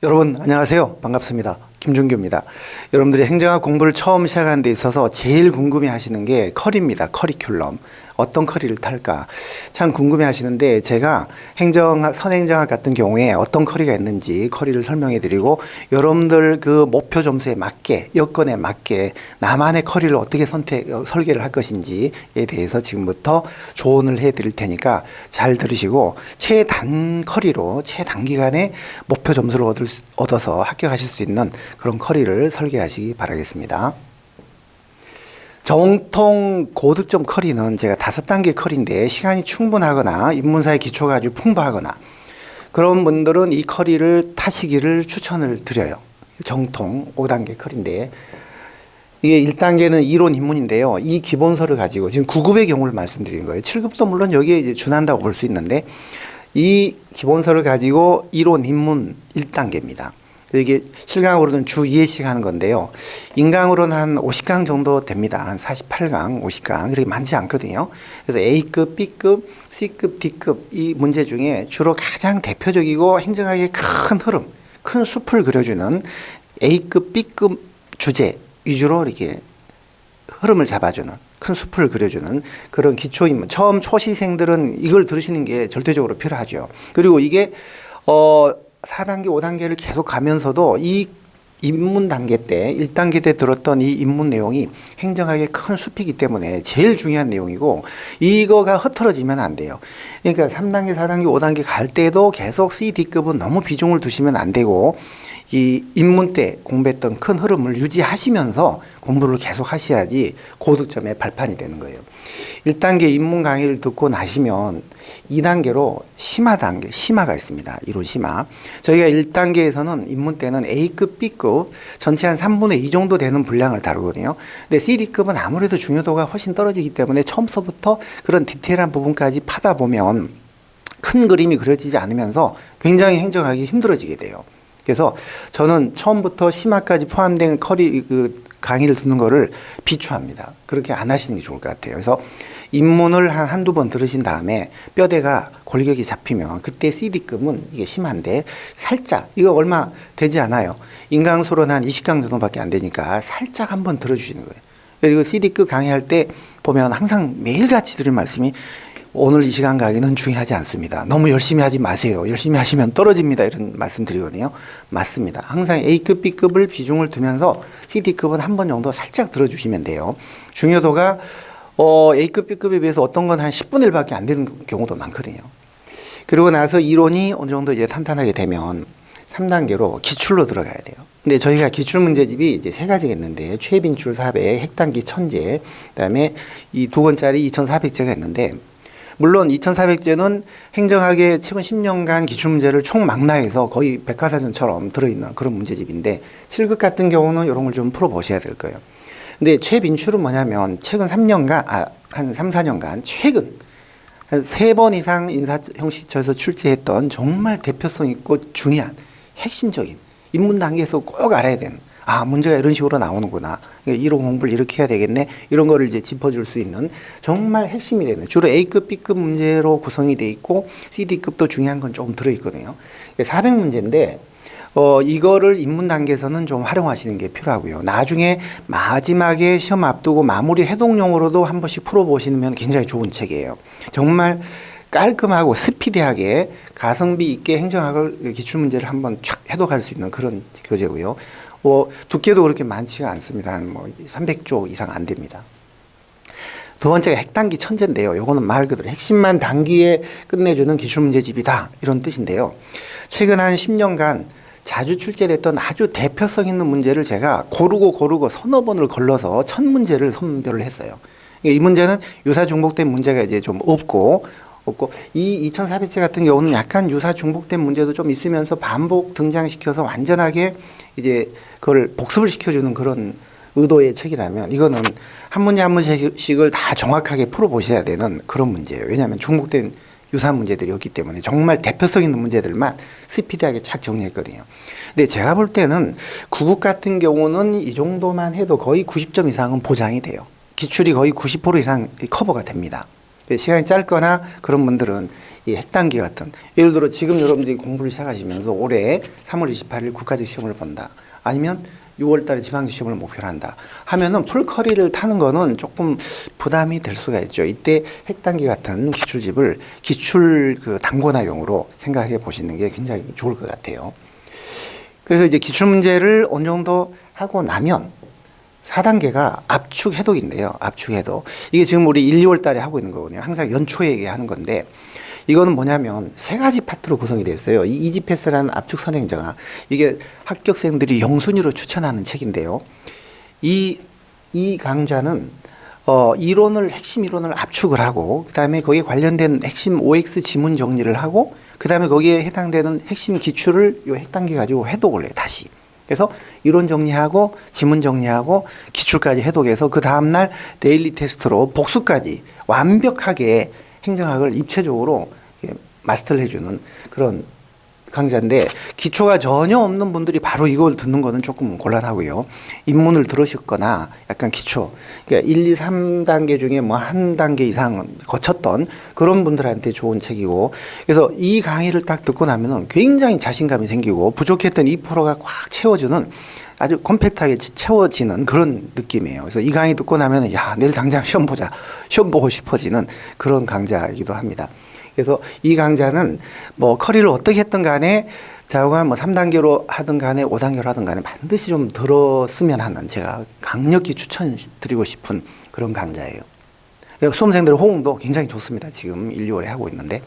여러분 안녕하세요. 반갑습니다. 김준규입니다. 여러분들이 행정학 공부를 처음 시작하는 데 있어서 제일 궁금해 하시는 게 커리입니다. 커리큘럼. 어떤 커리를 탈까 참 궁금해 하시는데, 제가 선행정학 같은 경우에 어떤 커리가 있는지 커리를 설명해 드리고, 여러분들 그 목표 점수에 맞게, 여건에 맞게 나만의 커리를 어떻게 설계를 할 것인지에 대해서 지금부터 조언을 해 드릴 테니까 잘 들으시고, 최단 커리로 최단기간에 목표 점수를 얻어서 합격하실 수 있는 그런 커리를 설계하시기 바라겠습니다. 정통 고득점 커리는 제가 5단계 커리인데, 시간이 충분하거나 인문사의 기초가 아주 풍부하거나 그런 분들은 이 커리를 타시기를 추천을 드려요. 정통 5단계 커리인데, 이게 1단계는 이론 입문인데요. 이 기본서를 가지고 지금 9급의 경우를 말씀드린 거예요. 7급도 물론 여기에 이제 준한다고 볼 수 있는데, 이 기본서를 가지고 이론 입문 1단계입니다. 이게 실강으로는 주 2회씩 하는 건데요. 인강으로는 한 50강 정도 됩니다. 한 48강, 50강. 그렇게 많지 않거든요. 그래서 A급, B급, C급, D급 이 문제 중에 주로 가장 대표적이고 행정학의 큰 흐름, 큰 숲을 그려주는 A급, B급 주제 위주로 이렇게 흐름을 잡아주는, 큰 숲을 그려주는 그런 기초인문. 처음 초시생들은 이걸 들으시는 게 절대적으로 필요하죠. 그리고 이게 4단계, 5단계를 계속 가면서도 이 입문 단계 때, 1단계 때 들었던 이 입문 내용이 행정학의 큰 숲이기 때문에 제일 중요한 내용이고, 이거가 흐트러지면 안 돼요. 그러니까 3단계, 4단계, 5단계 갈 때도 계속 C, D급은 너무 비중을 두시면 안 되고, 이 입문 때 공부했던 큰 흐름을 유지하시면서 공부를 계속 하셔야지 고득점의 발판이 되는 거예요. 1단계 입문 강의를 듣고 나시면 2단계로 심화가 있습니다. 이론 심화. 저희가 1단계에서는 입문 때는 A급, B급 전체 한 3분의 2 정도 되는 분량을 다루거든요. 근데 CD급은 아무래도 중요도가 훨씬 떨어지기 때문에 처음서부터 그런 디테일한 부분까지 파다 보면 큰 그림이 그려지지 않으면서 굉장히 행정하기 힘들어지게 돼요. 그래서 저는 처음부터 심화까지 포함된 강의를 듣는 거를 비추합니다. 그렇게 안 하시는 게 좋을 것 같아요. 그래서 입문을 한두 번 들으신 다음에 뼈대가 골격이 잡히면 그때 CD급은 이게 심한데, 살짝, 이거 얼마 되지 않아요. 인강수로는 한 20강 정도밖에 안 되니까 살짝 한번 들어주시는 거예요. 그리고 CD급 강의할 때 보면 항상 매일같이 들을 말씀이, 오늘 이 시간 강의는 중요하지 않습니다. 너무 열심히 하지 마세요. 열심히 하시면 떨어집니다. 이런 말씀 드리거든요. 맞습니다. 항상 A급, B급을 비중을 두면서 CD급은 한 번 정도 살짝 들어주시면 돼요. 중요도가 A급, B급에 비해서 어떤 건 한 10분의 1밖에 안 되는 경우도 많거든요. 그리고 나서 이론이 어느 정도 이제 탄탄하게 되면 3단계로 기출로 들어가야 돼요. 근데 저희가 기출 문제집이 이제 3가지가 있는데, 최빈출 400, 핵단기 1000제, 그다음에 이 2권짜리 2400제가 있는데, 물론 2400제는 행정학의 최근 10년간 기출문제를 총망라해서 거의 백과사전처럼 들어있는 그런 문제집인데, 7급 같은 경우는 이런 걸 좀 풀어보셔야 될 거예요. 근데 최빈출은 뭐냐면, 최근 3년간, 한 3, 4년간, 최근 한 3번 이상 인사형식처에서 출제했던 정말 대표성 있고 중요한 핵심적인 입문 단계에서 꼭 알아야 되는, 문제가 이런 식으로 나오는구나, 이런 공부를 이렇게 해야 되겠네, 이런 거를 이제 짚어줄 수 있는 정말 핵심이 되는, 주로 A급, B급 문제로 구성이 돼 있고 CD급도 중요한 건 조금 들어있거든요. 400문제인데 이거를 입문 단계에서는 좀 활용하시는 게 필요하고요. 나중에 마지막에 시험 앞두고 마무리 해독용으로도 한 번씩 풀어보시면 굉장히 좋은 책이에요. 정말 깔끔하고 스피디하게 가성비 있게 행정학을 기출문제를 한번 촥 해독할 수 있는 그런 교재고요. 두께도 그렇게 많지가 않습니다. 한 300조 이상 안 됩니다. 두 번째가 핵단기 1000제인데요. 요거는 말 그대로 핵심만 단기에 끝내주는 기출문제집이다, 이런 뜻인데요. 최근 한 10년간 자주 출제됐던 아주 대표성 있는 문제를 제가 고르고 서너 번을 걸러서 1000문제를 선별을 했어요. 이 문제는 유사 중복된 문제가 이제 좀 없고, 이 2400제 같은 경우는 약간 유사 중복된 문제도 좀 있으면서 반복 등장시켜서 완전하게 이제 그걸 복습을 시켜주는 그런 의도의 책이라면, 이거는 한 문제 한 문제씩을 다 정확하게 풀어보셔야 되는 그런 문제예요. 왜냐하면 중복된 유사 문제들이 없기 때문에 정말 대표성 있는 문제들만 스피디하게 착 정리했거든요. 근데 제가 볼 때는 9급 같은 경우는 이 정도만 해도 거의 90점 이상은 보장이 돼요. 기출이 거의 90% 이상 커버가 됩니다. 시간이 짧거나 그런 분들은 이 핵단기 같은, 예를 들어 지금 여러분들이 공부를 시작하시면서 올해 3월 28일 국가직 시험을 본다. 아니면 6월 달에 지방직 시험을 목표로 한다 하면은 풀커리를 타는 거는 조금 부담이 될 수가 있죠. 이때 핵단기 같은 기출집을 기출 그 단권화용으로 생각해 보시는 게 굉장히 좋을 것 같아요. 그래서 이제 기출문제를 어느 정도 하고 나면 4단계가 압축 해독인데요. 압축 해독. 이게 지금 우리 1, 2월 달에 하고 있는 거거든요. 항상 연초에 하는 건데, 이거는 뭐냐면 세 가지 파트로 구성이 되어 있어요. 이 이지패스라는 압축 선행자가, 이게 합격생들이 영순위로 추천하는 책인데요. 이 강좌는 이론을, 핵심 이론을 압축을 하고, 그 다음에 거기에 관련된 핵심 OX 지문 정리를 하고, 그 다음에 거기에 해당되는 핵심 기출을 요 핵단계 가지고 해독을 해요, 다시. 그래서 이론 정리하고 지문 정리하고 기출까지 해독해서 그 다음날 데일리 테스트로 복수까지 완벽하게 행정학을 입체적으로 마스터를 해주는 그런 강좌인데, 기초가 전혀 없는 분들이 바로 이걸 듣는 거는 조금 곤란하고요. 입문을 들으셨거나 약간 기초, 그러니까 1, 2, 3단계 중에 뭐 한 단계 이상 거쳤던 그런 분들한테 좋은 책이고, 그래서 이 강의를 딱 듣고 나면은 굉장히 자신감이 생기고 부족했던 2%가 꽉 채워주는, 아주 컴팩트하게 채워지는 그런 느낌이에요. 그래서 이 강의 듣고 나면은 야, 내일 당장 시험 보자, 시험 보고 싶어지는 그런 강좌이기도 합니다. 그래서 이 강좌는 뭐 커리를 어떻게 했든 간에 좌우가 뭐 3단계로 하든 간에 5단계로 하든 간에 반드시 좀 들었으면 하는, 제가 강력히 추천드리고 싶은 그런 강좌예요. 수험생들의 호응도 굉장히 좋습니다. 지금 1, 2월에 하고 있는데.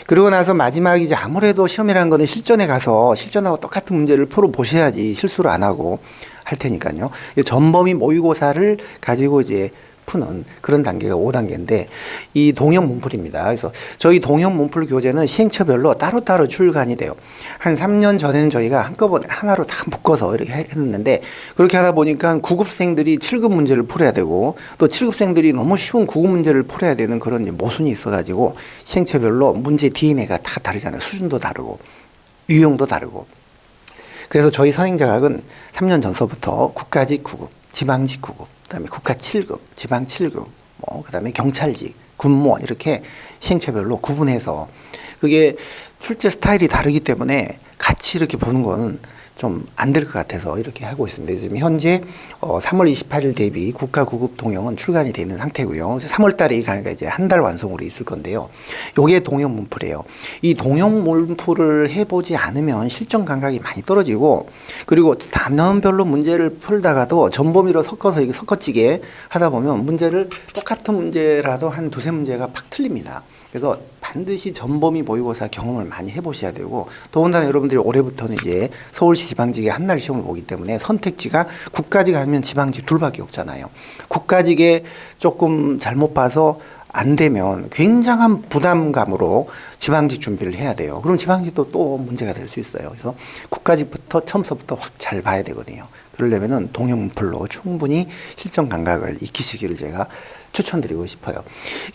그리고 나서 마지막이지, 아무래도 시험이라는 거는 실전에 가서 실전하고 똑같은 문제를 풀어 보셔야지 실수를 안 하고 할 테니까요. 전범위 모의고사를 가지고 이제 푸는 그런 단계가 5단계인데, 이 동형 문풀입니다. 그래서 저희 동형 문풀 교재는 시행처별로 따로따로 출간이 돼요. 한 3년 전에는 저희가 한꺼번에 하나로 다 묶어서 이렇게 했는데, 그렇게 하다 보니까 9급생들이 7급 문제를 풀어야 되고, 또 7급생들이 너무 쉬운 9급 문제를 풀어야 되는 그런 모순이 있어가지고, 시행처별로 문제 DNA가 다 다르잖아요. 수준도 다르고 유형도 다르고. 그래서 저희 선행자각은 3년 전서부터 국가직 9급, 지방직 9급, 그다음에 국가 7급, 지방 7급, 뭐 그다음에 경찰직, 군무원, 이렇게 시행처별로 구분해서, 그게 출제 스타일이 다르기 때문에 같이 이렇게 보는 건 좀 안 될 것 같아서 이렇게 하고 있습니다. 지금 현재 3월 28일 대비 국가 9급 동형은 출간이 되어 있는 상태고요. 3월 달에 이 강의가 이제 한 달 완성으로 있을 건데요. 요게 동형 문풀이에요. 이 동형 문풀을 해보지 않으면 실전 감각이 많이 떨어지고, 그리고 단원별로 문제를 풀다가도 전범위로 섞어서 이게 섞어지게 하다 보면 문제를, 똑같은 문제라도 한 두세 문제가 팍 틀립니다. 그래서 반드시 전범위 모의고사 경험을 많이 해보셔야 되고, 더군다나 여러분들이 올해부터는 이제 서울시 지방직에 한 날 시험을 보기 때문에 선택지가 국가직 아니면 지방직 둘밖에 없잖아요. 국가직에 조금 잘못 봐서 안 되면 굉장한 부담감으로 지방직 준비를 해야 돼요. 그럼 지방직도 또 문제가 될 수 있어요. 그래서 국가직부터 처음서부터 확 잘 봐야 되거든요. 그러려면은 동형 문풀로 충분히 실전 감각을 익히시기를 제가 추천드리고 싶어요.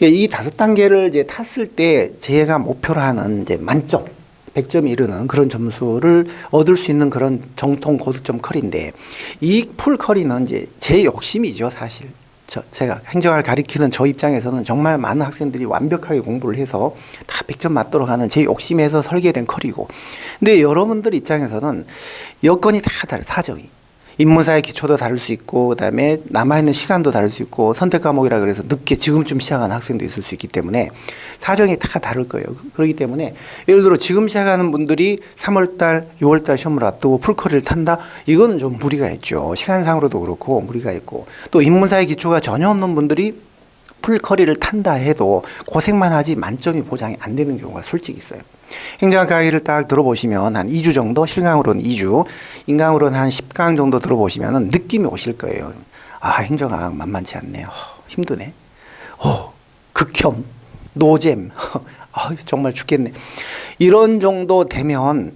이 5단계를 이제 탔을 때 제가 목표로 하는 이제 만점, 100점이 이르는 그런 점수를 얻을 수 있는 그런 정통 고득점 커리인데, 이 풀 커리는 이제 제 욕심이죠, 사실. 제가 행정학을 가리키는 저 입장에서는 정말 많은 학생들이 완벽하게 공부를 해서 다 100점 맞도록 하는 제 욕심에서 설계된 커리고, 근데 여러분들 입장에서는 여건이 다 다르요, 사정이. 인문사의 기초도 다를 수 있고, 그다음에 남아있는 시간도 다를 수 있고, 선택 과목이라 그래서 늦게 지금쯤 시작하는 학생도 있을 수 있기 때문에 사정이 다 다를 거예요. 그렇기 때문에 예를 들어 지금 시작하는 분들이 3월달, 6월달 시험을 앞두고 풀커리를 탄다? 이거는 좀 무리가 있죠. 시간상으로도 그렇고 무리가 있고, 또 인문사의 기초가 전혀 없는 분들이 풀커리를 탄다 해도 고생만 하지 만점이 보장이 안 되는 경우가 솔직히 있어요. 행정학 강의를 딱 들어보시면 한 2주 정도, 실강으로는 2주, 인강으로는 한 10강 정도 들어보시면 느낌이 오실 거예요. 아, 행정학 만만치 않네요. 힘드네. 극혐, 노잼, 정말 죽겠네. 이런 정도 되면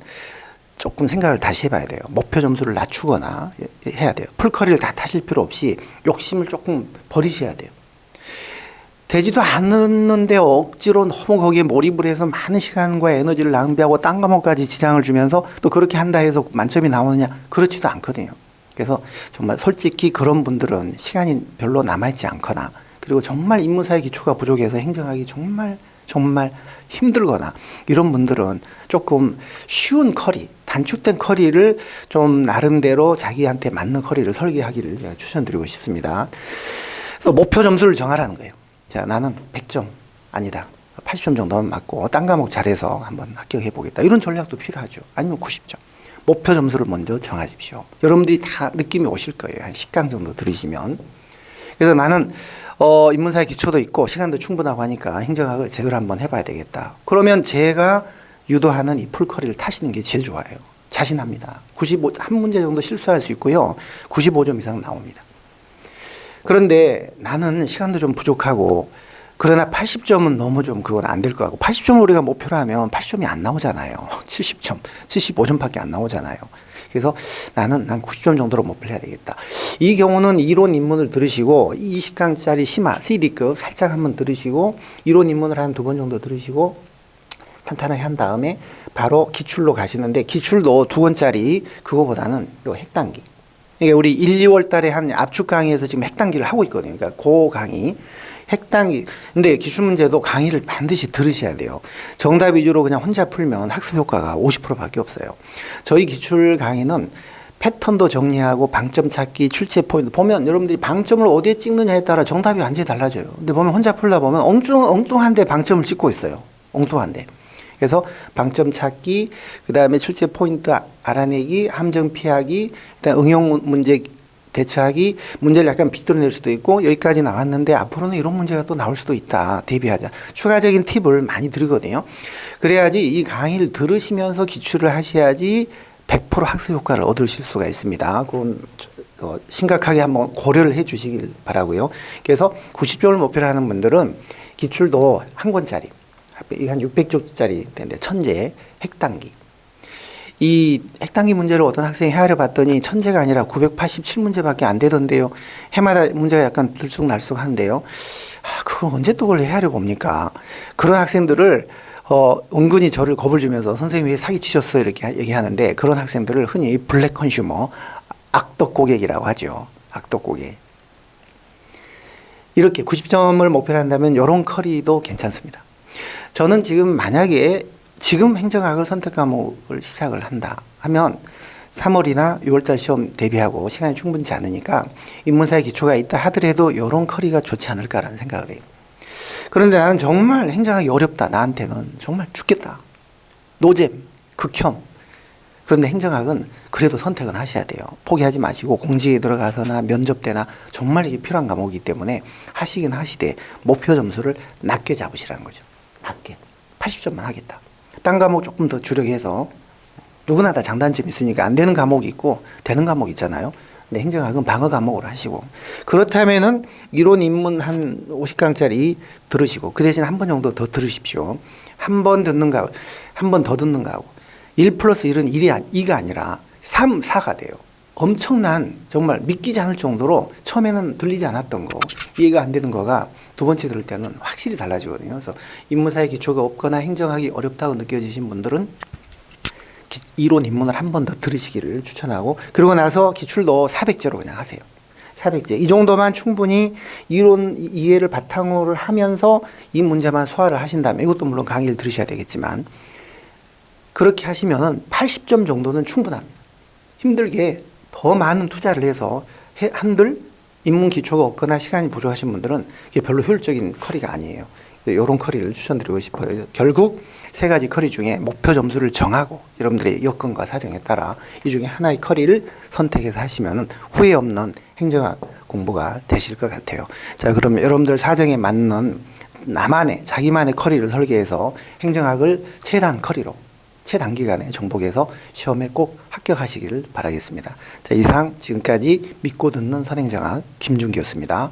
조금 생각을 다시 해봐야 돼요. 목표 점수를 낮추거나 해야 돼요. 풀커리를 다 타실 필요 없이 욕심을 조금 버리셔야 돼요. 되지도 않았는데 억지로 너무 거기에 몰입을 해서 많은 시간과 에너지를 낭비하고 딴 과목까지 지장을 주면서 또 그렇게 한다 해서 만점이 나오느냐, 그렇지도 않거든요. 그래서 정말 솔직히 그런 분들은 시간이 별로 남아있지 않거나, 그리고 정말 인문사의 기초가 부족해서 행정학이 정말 정말 힘들거나 이런 분들은 조금 쉬운 커리, 단축된 커리를 좀 나름대로 자기한테 맞는 커리를 설계하기를 제가 추천드리고 싶습니다. 목표 점수를 정하라는 거예요. 자, 나는 100점 아니다. 80점 정도만 맞고 딴 과목 잘해서 한번 합격해 보겠다. 이런 전략도 필요하죠. 아니면 90점. 목표 점수를 먼저 정하십시오. 여러분들이 다 느낌이 오실 거예요. 한 10강 정도 들으시면. 그래서 나는 인문사의 기초도 있고 시간도 충분하고 하니까 행정학을 제대로 한번 해봐야 되겠다. 그러면 제가 유도하는 이 풀커리를 타시는 게 제일 좋아요. 자신합니다. 한 문제 정도 실수할 수 있고요. 95점 이상 나옵니다. 그런데 나는 시간도 좀 부족하고 그러나 80점은 너무 좀 그건 안 될 것 같고 80점을 우리가 목표로 하면 80점이 안 나오잖아요. 70점, 75점밖에 안 나오잖아요. 그래서 난 90점 정도로 목표를 해야 되겠다. 이 경우는 이론 입문을 들으시고 20강짜리 심화, CD급 살짝 한번 들으시고 이론 입문을 한 2번 정도 들으시고 탄탄하게 한 다음에 바로 기출로 가시는데 기출도 2권짜리 그거보다는 요 핵단기. 이게 우리 1, 2월 달에 한 압축 강의에서 지금 핵단기를 하고 있거든요. 그러니까 그 강의. 핵단기. 근데 기출문제도 강의를 반드시 들으셔야 돼요. 정답 위주로 그냥 혼자 풀면 학습 효과가 50%밖에 없어요. 저희 기출 강의는 패턴도 정리하고 방점 찾기, 출제 포인트 보면 여러분들이 방점을 어디에 찍느냐에 따라 정답이 완전히 달라져요. 근데 보면 혼자 풀다 보면 엉뚱한데 방점을 찍고 있어요. 엉뚱한데. 그래서 방점 찾기, 그다음에 출제 포인트 알아내기, 함정 피하기, 그다음 응용 문제 대처하기, 문제를 약간 비틀어낼 수도 있고 여기까지 나왔는데 앞으로는 이런 문제가 또 나올 수도 있다. 대비하자. 추가적인 팁을 많이 드리거든요. 그래야지 이 강의를 들으시면서 기출을 하셔야지 100% 학습 효과를 얻으실 수가 있습니다. 그건 심각하게 한번 고려를 해 주시길 바라고요. 그래서 90점을 목표로 하는 분들은 기출도 한 권짜리, 한 600쪽짜리 되는데 천재, 핵단기. 이 핵단기 문제를 어떤 학생이 헤아려 봤더니 천재가 아니라 987문제밖에 안 되던데요. 해마다 문제가 약간 들쑥날쑥한데요. 그걸 언제 또 그걸 헤아려 봅니까? 그런 학생들을 은근히 저를 겁을 주면서 선생님이 왜 사기치셨어요 이렇게 얘기하는데 그런 학생들을 흔히 블랙 컨슈머, 악덕 고객이라고 하죠. 악덕 고객. 이렇게 90점을 목표로 한다면 이런 커리도 괜찮습니다. 저는 지금 만약에 지금 행정학을 선택 과목을 시작을 한다 하면 3월이나 6월달 시험 대비하고 시간이 충분치 않으니까 인문사의 기초가 있다 하더라도 이런 커리가 좋지 않을까라는 생각을 해요. 그런데 나는 정말 행정학이 어렵다. 나한테는 정말 죽겠다. 노잼, 극혐. 그런데 행정학은 그래도 선택은 하셔야 돼요. 포기하지 마시고 공직에 들어가서나 면접 때나 정말 이게 필요한 과목이기 때문에 하시긴 하시되 목표 점수를 낮게 잡으시라는 거죠. 낮게. 80점만 하겠다. 딴 과목 조금 더 주력해서 누구나 다 장단점이 있으니까 안 되는 과목이 있고 되는 과목이 있잖아요. 근데 행정학은 방어 과목으로 하시고 그렇다면은 이론 입문 한 50강짜리 들으시고 그 대신 한 번 정도 더 들으십시오. 한 번 듣는 거, 한 번 더 듣는 거하고 1 플러스 1은 2가 아니라 3, 4가 돼요. 엄청난 정말 믿기지 않을 정도로 처음에는 들리지 않았던 거, 이해가 안 되는 거가 두 번째 들을 때는 확실히 달라지거든요. 그래서 인문사의 기초가 없거나 행정학이 어렵다고 느껴지신 분들은 이론 입문을 한 번 더 들으시기를 추천하고 그러고 나서 기출도 400제로 그냥 하세요. 400제. 이 정도만 충분히 이론 이해를 바탕으로 하면서 이 문제만 소화를 하신다면 이것도 물론 강의를 들으셔야 되겠지만 그렇게 하시면은 80점 정도는 충분합니다. 힘들게 더 많은 투자를 해서 한들 입문 기초가 없거나 시간이 부족하신 분들은 이게 별로 효율적인 커리가 아니에요. 이런 커리를 추천드리고 싶어요. 결국 세 가지 커리 중에 목표 점수를 정하고 여러분들의 여건과 사정에 따라 이 중에 하나의 커리를 선택해서 하시면 후회 없는 행정학 공부가 되실 것 같아요. 자, 그럼 여러분들 사정에 맞는 나만의 자기만의 커리를 설계해서 행정학을 최단 커리로 최단기간에 정복해서 시험에 꼭 합격하시기를 바라겠습니다. 자, 이상 지금까지 믿고 듣는 선행정학 김준기였습니다.